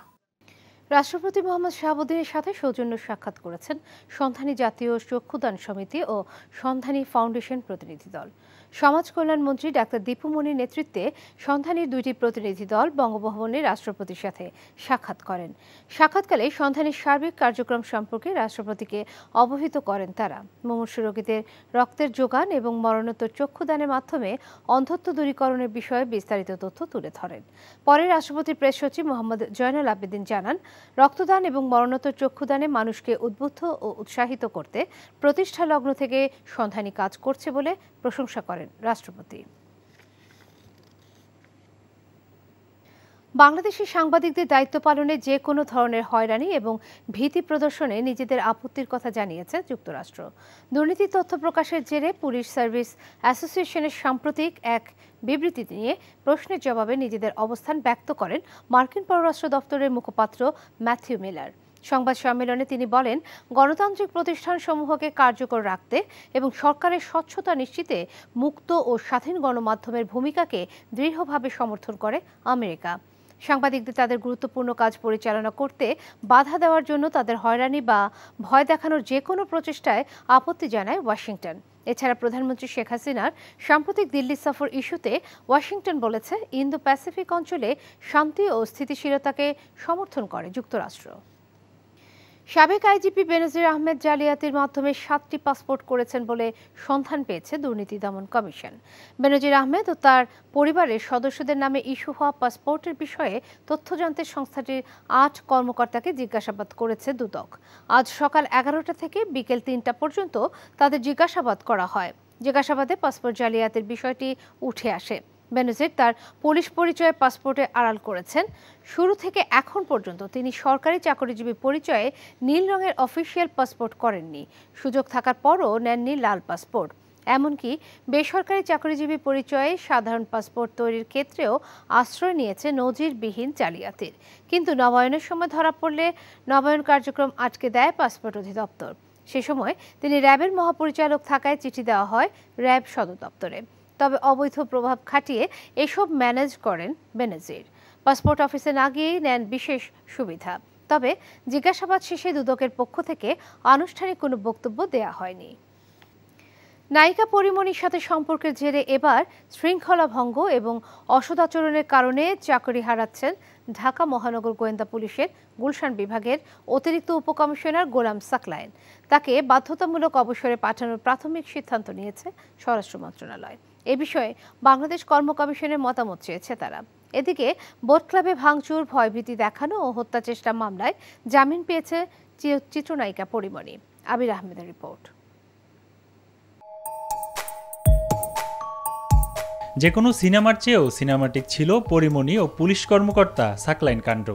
রাষ্ট্রপতি মোহাম্মদ শাহাবুদ্দিনের সাথে সৌজন্য সাক্ষাৎ করেছেন সন্ধানী জাতীয় চক্ষুদান সমিতি ও সন্ধানী ফাউন্ডেশন প্রতিনিধি দল। সমাজ কল্যাণ মন্ত্রী ডাক্তার দীপু মনির নেতৃত্বে সন্ধানীর 2টি প্রতিনিধি দল বঙ্গভবনে রাষ্ট্রপতির সাথে সাক্ষাৎ করেন। সাক্ষাৎকালে সন্ধানীর সার্বিক কার্যক্রম সম্পর্কে রাষ্ট্রপতিকে অবহিত করেন তারা। মুমূর্ষু রোগীদের রক্তের যোগান এবং মরণোত্তর চক্ষুদানের মাধ্যমে অন্ধত্ব দূরীকরণের বিষয়ে বিস্তারিত তথ্য তুলে ধরেন। পরে রাষ্ট্রপতির প্রেস সচিব মোহাম্মদ জয়নুল আবেদিন জানান, রক্তদান এবং মরণোত্তর চক্ষুদানে মানুষকে উদ্বুদ্ধ ও উৎসাহিত করতে প্রতিষ্ঠা লগ্ন থেকে সন্ধানী কাজ করছে বলে প্রশংসা করেন রাষ্ট্রপতি। বাংলাদেশি সাংবাদিকদের দায়িত্ব পালনে যে কোনো ধরনের হয়রানি এবং ভীতি প্রদর্শনে নিজেদের আপত্তির কথা জানিয়েছে যুক্তরাষ্ট্র। দুর্নীতি তথ্য প্রকাশের জেরে পুলিশ সার্ভিস অ্যাসোসিয়েশনের সাম্প্রতিক এক বিবৃতি নিয়ে প্রশ্নের জবাবে নিজেদের অবস্থান ব্যক্ত করেন মার্কিন পররাষ্ট্র দপ্তরের মুখপাত্র ম্যাথিউ মিলার। সংবাদ সম্মেলনে তিনি বলেন, গণতান্ত্রিক প্রতিষ্ঠানসমূহকে কার্যকর রাখতে এবং সরকারের স্বচ্ছতা নিশ্চিতে মুক্ত ও স্বাধীন গণমাধ্যমের ভূমিকাকে দৃঢ়ভাবে সমর্থন করে আমেরিকা। সাংবাদিকদের তাদের গুরুত্বপূর্ণ কাজ পরিচালনা করতে বাধা দেওয়ার জন্য তাদের হয়রানি বা ভয় দেখানোর যে কোনো প্রচেষ্টায় আপত্তি জানায় ওয়াশিংটন। এছাড়া প্রধানমন্ত্রী শেখ হাসিনার সাম্প্রতিক দিল্লি সফর ইস্যুতে ওয়াশিংটন বলেছে, ইন্দো প্যাসিফিক অঞ্চলে শান্তি ও স্থিতিশীলতাকে সমর্থন করে যুক্তরাষ্ট্র। সাবেক আইজিপি বেনজির আহমেদ জালিয়াতির মাধ্যমে 7টি পাসপোর্ট করেছেন বলে সন্ধান পেয়েছে দুর্নীতি দমন কমিশন। বেনজির আহমেদ ও তার পরিবারের সদস্যদের নামে ইস্যু হওয়া পাসপোর্টের বিষয়ে তথ্য জানতে সংস্থাটির 8 কর্মকর্তাকে জিজ্ঞাসাবাদ করেছে দুদক। আজ সকাল 11টা থেকে বিকেল 3টা পর্যন্ত তাদের জিজ্ঞাসাবাদ করা হয়। জিজ্ঞাসাবাদে পাসপোর্ট জালিয়াতির বিষয়টি উঠে আসে। বেনজির তার পুলিশ পরিচয়ে পাসপোর্টে আড়াল করেছেন। শুরু থেকে এখন পর্যন্ত তিনি সরকারি চাকরিজীবী পরিচয়ে নীল রঙের অফিসিয়াল পাসপোর্ট করেননি। সুযোগ থাকার পরও নেননি লাল পাসপোর্ট। এমনকি বেসরকারি চাকরিজীবী পরিচয়ে সাধারণ পাসপোর্ট তৈরির ক্ষেত্রেও আশ্রয় নিয়েছে নজিরবিহীন জালিয়াতির। কিন্তু নবায়নের সময় ধরা পড়লে নবায়ন কার্যক্রম আটকে দেয় পাসপোর্ট অধিদপ্তর। সে সময় তিনি র্যাবের মহাপরিচালক থাকায় চিঠি দেওয়া হয় র্যাব সদর দপ্তরে। তবে অবৈধ প্রভাব খাটিয়ে এসব ম্যানেজ করেন বেনজির। পাসপোর্ট অফিসে না গিয়েই নেন বিশেষ সুবিধা। তবে জিজ্ঞাসাবাদ শেষে দুদকের পক্ষ থেকে আনুষ্ঠানিক কোনো বক্তব্য দেয়া হয়নি। নায়িকা পরিমণির সাথে সম্পর্কের জেরে এবার শৃঙ্খলা ভঙ্গ এবং অসদাচরণের কারণে চাকরি হারাচ্ছেন ঢাকা মহানগর গোয়েন্দা পুলিশের গুলশান বিভাগের অতিরিক্ত উপকমিশনার গোলাম সাকলায়েন। তাকে বাধ্যতামূলক অবসরে পাঠানোর প্রাথমিক সিদ্ধান্ত নিয়েছে স্বরাষ্ট্র মন্ত্রণালয়। এ বিষয়ে বাংলাদেশ কর্ম কমিশনের মতামত চেয়েছে তারা। এদিকে বোট ক্লাবে ভাঙচুর, ভয়ভীতি দেখানো ও হত্যা চেষ্টা মামলায় জামিন পেয়েছে চিত্রনায়িকা পরিমণি। আবির আহমেদের রিপোর্ট। যে কোনো সিনেমার চেয়েও সিনেমাটিক ছিল পরিমণি ও পুলিশ কর্মকর্তা সাকলাইন কাণ্ড।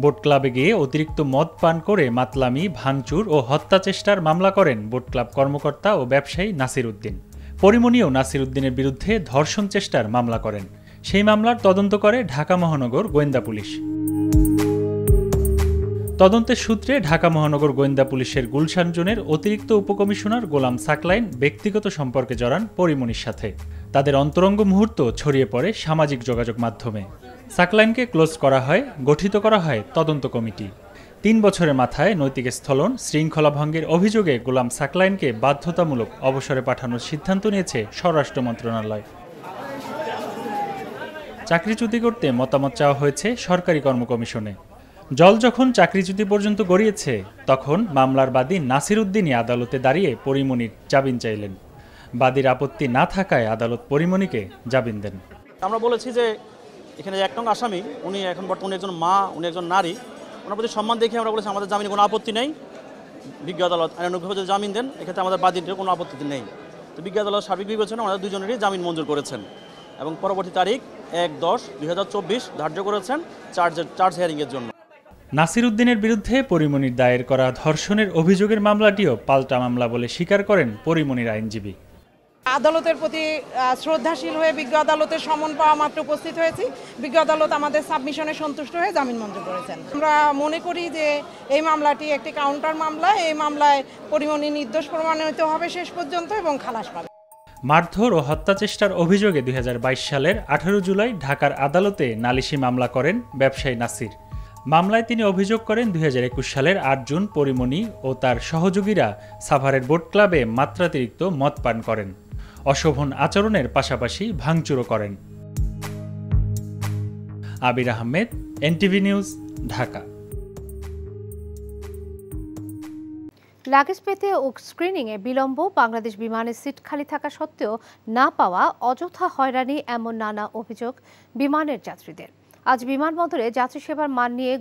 বোট ক্লাবে গিয়ে অতিরিক্ত মদ পান করে মাতলামি, ভাঙচুর ও হত্যা চেষ্টার মামলা করেন বোট ক্লাব কর্মকর্তা ও ব্যবসায়ী নাসির উদ্দিন। পরিমণিও নাসির উদ্দিনের বিরুদ্ধে ধর্ষণ চেষ্টার মামলা করেন। সেই মামলার তদন্ত করে ঢাকা মহানগর গোয়েন্দা পুলিশ। তদন্তের সূত্রে ঢাকা মহানগর গোয়েন্দা পুলিশের গুলশান জোনের অতিরিক্ত উপকমিশনার গোলাম সাকলাইন ব্যক্তিগত সম্পর্কে জড়ান পরিমণির সাথে। তাদের অন্তরঙ্গ মুহূর্ত ছড়িয়ে পড়ে সামাজিক যোগাযোগ মাধ্যমে। সাকলাইনকে ক্লোজ করা হয়, গঠিত করা হয় তদন্ত কমিটি। 3 বছরের মাথায় নৈতিক স্থলন, শৃঙ্খলা ভঙ্গের অভিযোগে গোলাম সাকলাইনকে বাধ্যতামূলক অবসরে পাঠানোর সিদ্ধান্ত নিয়েছে স্বরাষ্ট্র মন্ত্রণালয়। চাকরিচ্যুতি করতে মতামত চাওয়া হয়েছে সরকারি কর্ম কমিশনে। জল যখন চাকরিচ্যুতি পর্যন্ত গড়িয়েছে, তখন মামলার বাদী নাসির উদ্দিনই আদালতে দাঁড়িয়ে পরিমণির জামিন চাইলেন। বাদীর আপত্তি না থাকায় আদালত পরিমণিকে জামিন দেন। আমরা বলেছি যে এখানে 1 নং আসামি, উনি এখন বর্তমানে একজন মা, উনি একজন নারী, ওনার প্রতি সম্মান দেখে আমরা বলেছি আমাদের জামিনে কোনো আপত্তি নেই। বিজ্ঞ আদালত আইনানুগভাবে যদি জামিন দেন, এক্ষেত্রে আমাদের বাদীর কোনো আপত্তি নেই। তো বিজ্ঞ আদালত সার্বিক বিবেচনা আমাদের দুজনেরই জামিন মঞ্জুর করেছেন এবং পরবর্তী তারিখ 1/10/2024 ধার্য করেছেন চার্জ হিয়ারিংয়ের জন্য। নাসির উদ্দিনের বিরুদ্ধে পরিমণির দায়ের করা ধর্ষণের অভিযোগের মামলাটিও পাল্টা মামলা বলে স্বীকার করেন পরিমণির আইনজীবী। আদালতের প্রতি শ্রদ্ধাশীল হয়ে বিজ্ঞ আদালতের সমন পাওয়া মাত্র উপস্থিত হয়েছি। বিজ্ঞ আদালত আমাদের সাবমিশনে সন্তুষ্ট হয়ে জামিন মঞ্জুর করেছেন। আমরা মনে করি যে এই মামলাটি একটি কাউন্টার মামলা। এই মামলায় পরিমণি নির্দোষ প্রমাণিত হবে শেষ পর্যন্ত এবং খালাস পাবে। মারধর ও হত্যা চেষ্টার অভিযোগে 2022 সালের 18 জুলাই ঢাকার আদালতে নালিশি মামলা করেন ব্যবসায়ী নাসির। মামলায় তিনি অভিযোগ করেন 2021 সালের 8 জুন পরিমণি ও তার সহযোগীরা সাভারের বোট ক্লাবে মাত্রাতিরিক্ত মদ পান করেন, অশোভন আচরণের পাশাপাশি ভাঙচুরও করেন। Abir Ahmed, NTV news, Dhaka. Luggage পেতে ও স্ক্রিনিংয়ে বিলম্ব, বাংলাদেশ বিমানের সিট খালি থাকা সত্ত্বেও না পাওয়া, অযথা হয়রানি, এমন নানা অভিযোগ বিমানের যাত্রীদের। আজ বিমানবন্দরে যাত্রী সেবার মান নিয়ে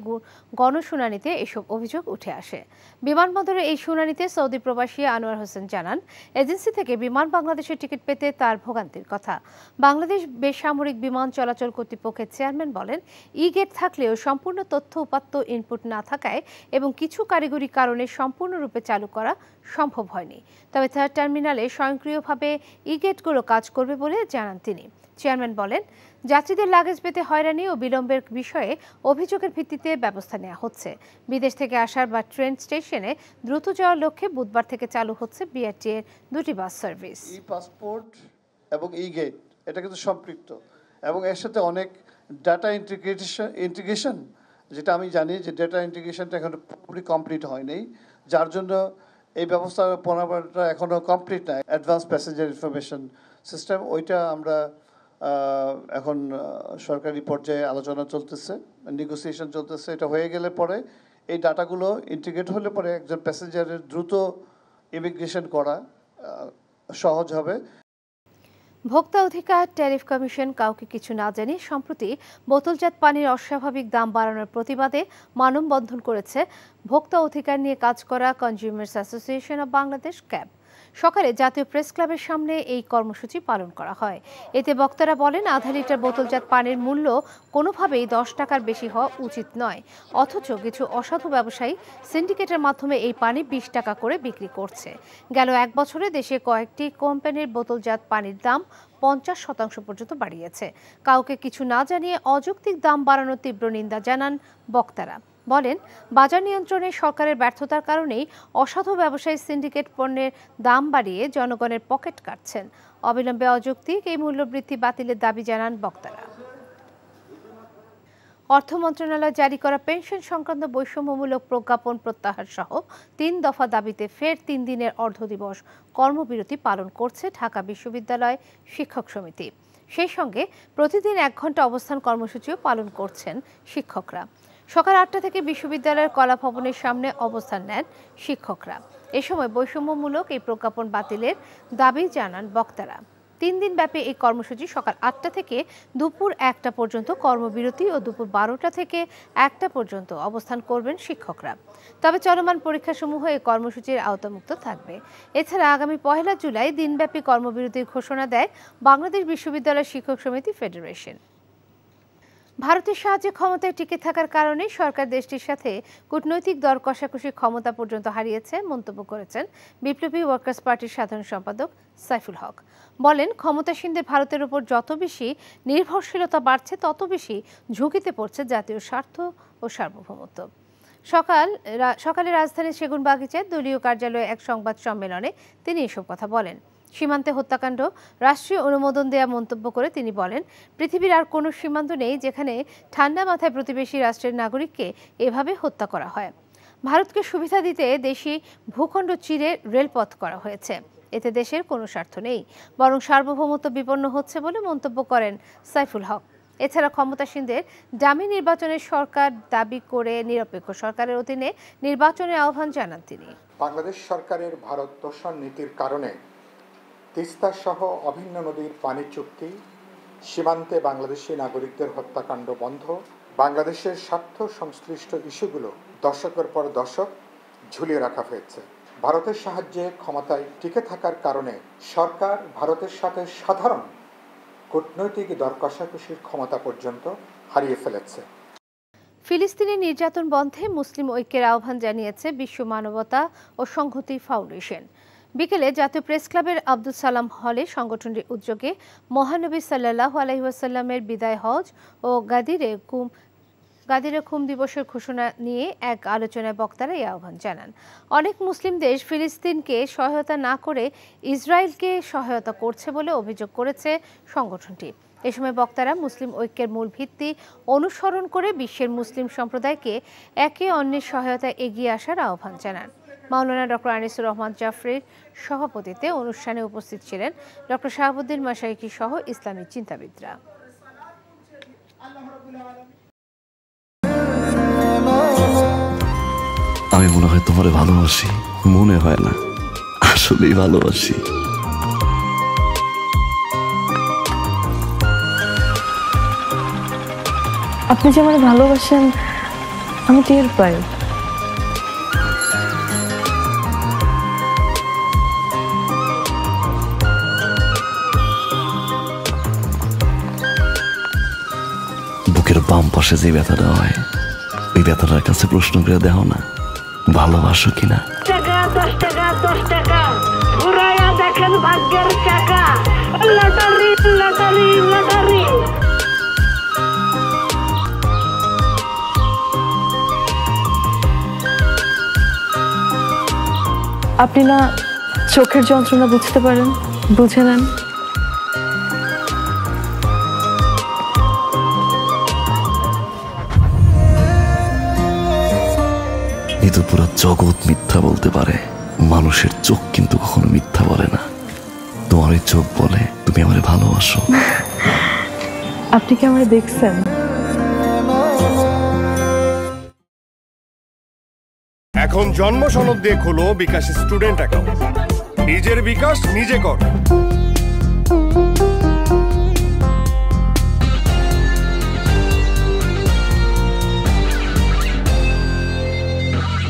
গণশুনানিতে এসব অভিযোগ উঠে আসে। বিমানবন্দরে এই শুনানিতে সৌদি প্রবাসী আনোয়ার হোসেন জানান, এজেন্সি থেকে বিমান বাংলাদেশের টিকিট পেতে তার ভোগান্তির কথা। বাংলাদেশ বেসামরিক বিমান চলাচল কর্তৃপক্ষের চেয়ারম্যান বলেন, ই গেট থাকলেও সম্পূর্ণ তথ্য উপাত্ত ইনপুট না থাকায় এবং কিছু কারিগরি কারণে সম্পূর্ণরূপে চালু করা সম্ভব হয়নি। তবে থার্ড টার্মিনালে স্বয়ংক্রিয়ভাবে ই গেটগুলো কাজ করবে বলে জানান তিনি। চেয়ারম্যান বলেন, যাত্রীদের লাগেজ পেতে হয়রানি ও বিলম্বের বিষয়ে অভিযোগের ভিত্তিতে ব্যবস্থা নেওয়া হচ্ছে। বিদেশ থেকে আসার বা ট্রেন স্টেশনে দ্রুত যাওয়ার লক্ষ্যে বুধবার থেকে চালু হচ্ছে বিআরটি এর 2টি বাস সার্ভিস। ই পাসপোর্ট এবং ই গেট এটা কিন্তু সম্পৃক্ত এবং এর সাথে অনেক ডাটা ইন্টিগ্রেশন, যেটা আমি জানি যে ডাটা ইন্টিগ্রেশনটা এখন পুরোপুরি কমপ্লিট হয়নি, যার জন্য এই ব্যবস্থাপনাটা এখনও কমপ্লিট নাই। অ্যাডভান্স প্যাসেঞ্জার ইনফরমেশন সিস্টেম, ওইটা আমরা এখন সরকারি পর্যায়ে আলোচনা চলতেছে, নেগোসিয়েশন চলতেছে। এটা হয়ে গেলে পরে এই ডাটাগুলো ইন্টিগ্রেট হলে পরে একজন প্যাসেঞ্জারের দ্রুত ইমিগ্রেশন করা সহজ হবে। ভোক্তা অধিকার ট্যারিফ কমিশন কাউকে কিছু না জানিয়ে সম্প্রতি বোতলজাত পানির অস্বাভাবিক দাম বাড়ানোর প্রতিবাদে মানববন্ধন করেছে ভোক্তা অধিকার নিয়ে কাজ করা consumers association of Bangladesh, cab. সকালে জাতীয় প্রেস ক্লাবের সামনে এই কর্মসূচি পালন করা হয়। এতে বক্তারা বলেন, আধা লিটার বোতলজাত পানির মূল্য কোনোভাবেই 10 টাকার বেশি হওয়া উচিত নয়, অথচ কিছু অসাধু ব্যবসায়ী সিন্ডিকেটের মাধ্যমে এই পানি 20 টাকা করে বিক্রি করছে। গেল 1 বছরে দেশে কয়েকটি কোম্পানির বোতলজাত পানির দাম 50% পর্যন্ত বাড়িয়েছে। কাউকে কিছু না জানিয়ে অযৌক্তিক দাম বাড়ানোর তীব্র নিন্দা জানান বক্তারা। বলেন, বাজার নিয়ন্ত্রণে সরকারের ব্যর্থতার কারণেই অসাধু ব্যবসায়ী সিন্ডিকেট পণ্যের দাম বাড়িয়ে জনগণের পকেট কাটছেন। অবিলম্বে অযৌক্তিক এই মূল্যবৃদ্ধি বাতিলের দাবি জানান বক্তারা। অর্থ মন্ত্রণালয় জারি করা পেনশন সংক্রান্ত বৈষম্যমূলক প্রজ্ঞাপন প্রত্যাহার সহ 3 দফা দাবিতে ফের 3 দিনের অর্ধদিবস কর্মবিরতি পালন করছে ঢাকা বিশ্ববিদ্যালয় শিক্ষক সমিতি। সেই সঙ্গে প্রতিদিন 1 ঘন্টা অবস্থান কর্মসূচিও পালন করছেন শিক্ষকরা। সকাল 8টা থেকে বিশ্ববিদ্যালয়ের কলা ভবনের সামনে অবস্থান নেন শিক্ষকরা। এ সময় বৈষম্যমূলক এই প্রজ্ঞাপন বাতিলের দাবি জানান বক্তারা। 3 দিন ব্যাপী এই কর্মসূচি সকাল 8টা থেকে দুপুর 1টা পর্যন্ত কর্মবিরতি ও দুপুর 12টা থেকে 1টা পর্যন্ত অবস্থান করবেন শিক্ষকরা। তবে চলমান পরীক্ষাসমূহ এই কর্মসূচির আওতামুক্ত থাকবে। এছাড়া আগামী 1 জুলাই দিনব্যাপী কর্মবিরতির ঘোষণা দেয় বাংলাদেশ বিশ্ববিদ্যালয় শিক্ষক সমিতি ফেডারেশন। ভারতের সাহায্যে ক্ষমতায় টিকে থাকার কারণে সরকার দেশটির সাথে কূটনৈতিক দর কষাকষির ক্ষমতা পর্যন্ত হারিয়েছে মন্তব্য করেছেন বিপ্লবী ওয়ার্কার্স পার্টির সাধারণ সম্পাদক সাইফুল হক। বলেন, ক্ষমতাসীনদের ভারতের উপর যত বেশি নির্ভরশীলতা বাড়ছে তত বেশি ঝুঁকিতে পড়ছে জাতীয় স্বার্থ ও সার্বভৌমত্ব। সকালে রাজধানীর সেগুনবাগিচায় দলীয় কার্যালয়ে এক সংবাদ সম্মেলনে তিনি এসব কথা বলেন। সীমান্তে হত্যাকাণ্ড রাষ্ট্রীয় অনুমোদন দেয়া মন্তব্য করে তিনি বলেন, পৃথিবীর আর কোনো সীমান্ত নেই যেখানে ঠান্ডা মাথায় প্রতিবেশী রাষ্ট্রের নাগরিককে এভাবে হত্যা করা হয়। ভারতকে সুবিধা দিতে দেশি ভূখণ্ড চিরে রেলপথ করা হয়েছে। এতে দেশের কোনো স্বার্থ নেই, বরং সার্বভৌমত্ব বিপন্ন হচ্ছে বলে মন্তব্য করেন সাইফুল হক। এছাড়া ক্ষমতাসীনদের ডামি নির্বাচনের সরকার দাবি করে নিরপেক্ষ সরকারের অধীনে নির্বাচনের আহ্বান জানান তিনি। বাংলাদেশ সরকারের ভারত তোষণ নীতির কারণে তিস্তা সহ অভিন্ন নদীর পানি চুক্তি, সীমান্তে বাংলাদেশি নাগরিকদের হত্যাকাণ্ড বন্ধ, বাংলাদেশের স্বার্থ সংশ্লিষ্ট ইস্যুগুলো দশকের পর দশক ঝুলিয়ে রাখা হয়েছে। ভারতের সাহায্যে ক্ষমতায় টিকে থাকার কারণে সরকার ভারতের সাথে সাধারণ কূটনৈতিক দর কষাকষির ক্ষমতা পর্যন্ত হারিয়ে ফেলেছে। ফিলিস্তিনি নির্যাতন বন্ধে মুসলিম ঐক্যের আহ্বান জানিয়েছে বিশ্ব মানবতা ও সংহতি ফাউন্ডেশন। বিকেলে জাতীয় প্রেস ক্লাবের আব্দুল সালাম হলে সংগঠনটির উদ্যোগে মহানবী সাল্লাল্লাহু আলাইহি ওয়াসাল্লামের বিদায় হজ ও গাদিরে খুম দিবসের ঘোষণা নিয়ে এক আলোচনায় বক্তারা এই আহ্বান জানান। অনেক মুসলিম দেশ ফিলিস্তিনকে সহায়তা না করে ইসরায়েলকে সহায়তা করছে বলে অভিযোগ করেছে সংগঠনটি। এ সময় বক্তারা মুসলিম ঐক্যের মূল ভিত্তি অনুসরণ করে বিশ্বের মুসলিম সম্প্রদায়কে একে অন্যের সহায়তা এগিয়ে আসার আহ্বান জানান। মাওলানা ডক্টর আনিসুর রহমান জাফরির সভাপতিত্বে অনুষ্ঠানে উপস্থিত ছিলেন ডক্টর শাহাবুদ্দিন মাশাইখি সহ ইসলামী চিন্তাবিদরা। আমি মনে হয় তোমারে ভালোবাসি, মনে হয় না, আসলেই ভালোবাসি। আপনি যে আমাকে ভালোবাসেন আমি টের পাই। বুকের বাম পাশে যে ব্যথাটা হয় ওই ব্যথাটার কাছে প্রশ্ন করে দেখো না, ভালোবাসো কিনা। টাকা 10 টাকা 10 টাকা ঘুরাইয়া দেখেন ভাগ্যের চাকা, লটারি লটারি লটারি। আপনি না চোখের যন্ত্রণা বুঝতে পারেন, বুঝে নেন। কিন্তু পুরো জগৎ মিথ্যা বলতে পারে, মানুষের চোখ কিন্তু কখনো মিথ্যা বলে না। তোমার ওই চোখ বলে তুমি আমারে ভালোবাসো। আপনি কি আমারে দেখছেন? এখন জন্ম সনদ দিয়ে খোলো বিকাশ স্টুডেন্ট অ্যাকাউন্ট। নিজের বিকাশ নিজে কর।